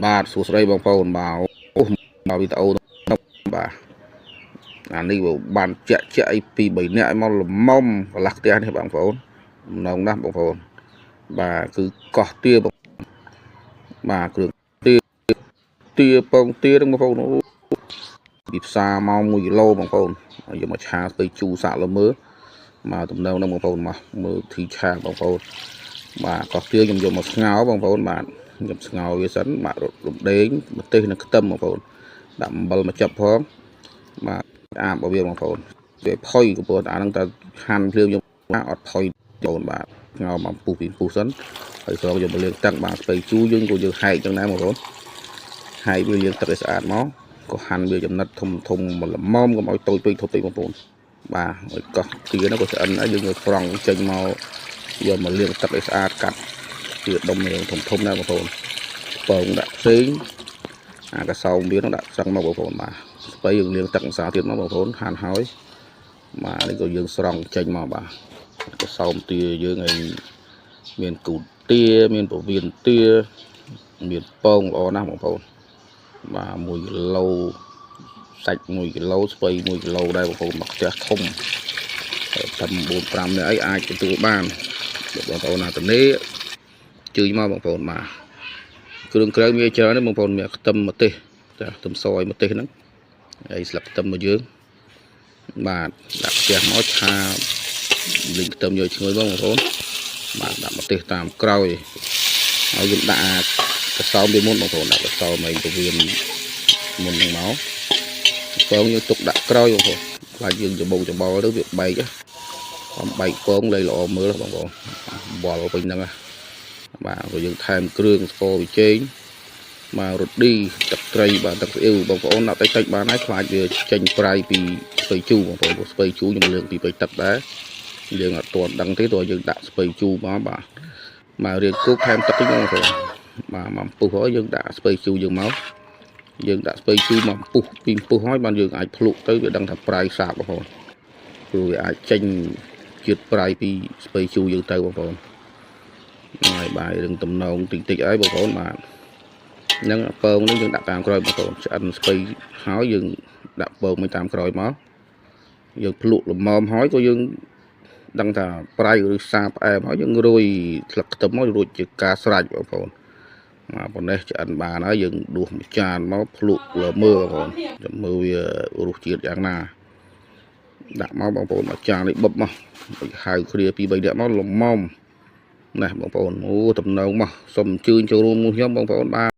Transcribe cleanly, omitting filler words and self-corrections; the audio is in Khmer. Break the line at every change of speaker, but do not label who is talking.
បាទសួស្តីបងប្អូនមកវីដេអូបាទអានេះបានជាក់អីពី3នាក់មកល្មមកន្លះផ្ទះនេះបងប្អូនម្ដងណាស់បងប្អូនបាទគឺកោះទាបាទគ្រឿងទាពងទាហ្នឹងបងប្អូនពីផ្សារមក1គីឡូបងប្អូនយកមកឆាទៅជូរសាក់ល្មើមកតំណងហ្នឹងបងប្អូនមកមើលធីឆាបងប្អូនបាទកោះទាខ្ញុំយកមកស្ងោរបងប្អូនបាទខ្ញុំស្ងោរវាសិនបាទរំដេងម្ទេសនិងខ្ទឹមបងប្អូនដាក់អំបិលមកចាប់ផងបាទអាបវាបងប្អូនវាផុយកំពុះអាហ្នឹងតែហាន់ភ្លាមយកអត់ផុយបងប្អូនបាទស្ងោរមកពុះពីពុះសិនហើយស្រង់យកមកលាងទឹកបាទស្ពៃជូរយើងក៏យើងហែកចឹងដែរបងប្អូនហែកវាលាងទឹកឲ្យស្អាតមកក៏ហាន់វាចំណិតធំមកល្មមកុំឲ្យតូចពេកធំពេកបងប្អូនបាទហើយកោះទាហ្នឹងក៏ឆ្អិនដែរយើងស្រង់ចេញមកយកមកលាងទឹកឲ្យស្អាតកាត់វាដុំធំណាបងប្អូនពងដាក់ផ្សេងអាកសោមវានឹងដាក់ស្រង់មកបងប្អូនបាទស្ពៃយើងលាងទឹកអង្សាទៀតមកបងប្អូនហាន់ហើយបាទនេះក៏យើងស្រង់ចេញមកបាទកសោមទាយើងឲ្យមានគូទាមានពវៀនទាមានពងល្អណាស់បងប្អូនបាទ1គីឡូសាច់1គីឡូស្ពៃ1គីឡូដែរបងប្អូនមកផ្ទះធំតែ4 5នាក់អីអាចទទួលបានបងប្អូនណាតនេះជឿមកបងប្អូនបាទគ្រឿងក្រៅមានច្រើនទេបងប្អូនមានខ្ទឹមម្ទេសចាខ្ទឹមសឲ្យម្ទេសហ្នឹងហើយស្លឹកខ្ទឹមមកយើងបាទដាក់ផ្ទះមកឆាលីងខ្ទឹមយកឈ្ងុយបងប្អូនបាទដាក់ម្ទេសតាមក្រោយហើយយើងដាក់កសោមពីមុនបងប្អូនដាក់កសោមឲ្យពវៀនមុនហ្នឹងមកពងយើងទុកដាក់ក្រោយបងប្អូនខ្លាចយើងច្បោកច្បល់ទៅវាបែកបំបែកពងលេល្អមើលបងប្អូនបល់ពេញហ្នឹងបាទក៏យើងថែមគ្រឿងស្ករវិចេងមករ៉ូឌីទឹកត្រីបាទទឹកស្អ៊ីវបងប្អូនដាក់តិចបានហើយខ្លាចវាចេញប្រៃពីស្ពៃជូរបងប្អូនស្ពៃជូរខ្ញុំលើកពីទឹកដែរយើងអត់ទាន់ដឹងទេព្រោះយើងដាក់ស្ពៃជូរមកបាទមករៀបគោកថែមទឹកតិចបងប្អូនបាទមកពុះហើយយើងដាក់ស្ពៃជូរយើងមកយើងដាក់ស្ពៃជូរមកពុះពីពុះហើយបានយើងអាចភ្លុកទៅវាដឹងថាប្រៃសាបបងប្អូនព្រោះវាអាចចេញជាតិប្រៃពីស្ពៃជូរយើងទៅបងប្អូនហើយបាយរឿងតំណងតិចហើយបងប្អូនបាទហ្នឹងពងនេះយើងដាក់តាមក្រោយបងប្អូនឆ្អិនស្ពៃហើយយើងដាក់ពងមួយតាមក្រោយមកយើងភ្លុកល្មមហើយក៏យើងដឹងថាប្រៃឬសាផ្អែមហើយយើងរួយស្លឹកខ្ទឹមមករួចជាការស្រេចបងប្អូនបាទប៉ុណ្ណេះឆ្អិនបានហើយយើងដួសមួយចានមកភ្លុកលើមើលបងប្អូនចាំមើលវារសជាតិយ៉ាងណាដាក់មកបងប្អូនមកចាននេះបឹបមកហៅគ្នាពី3នាក់មកល្មមណាបងប្អូនអូតំណងមកសូមអញ្ជើញចូលរួមមួយខ្ញុំបងប្អូនបាទ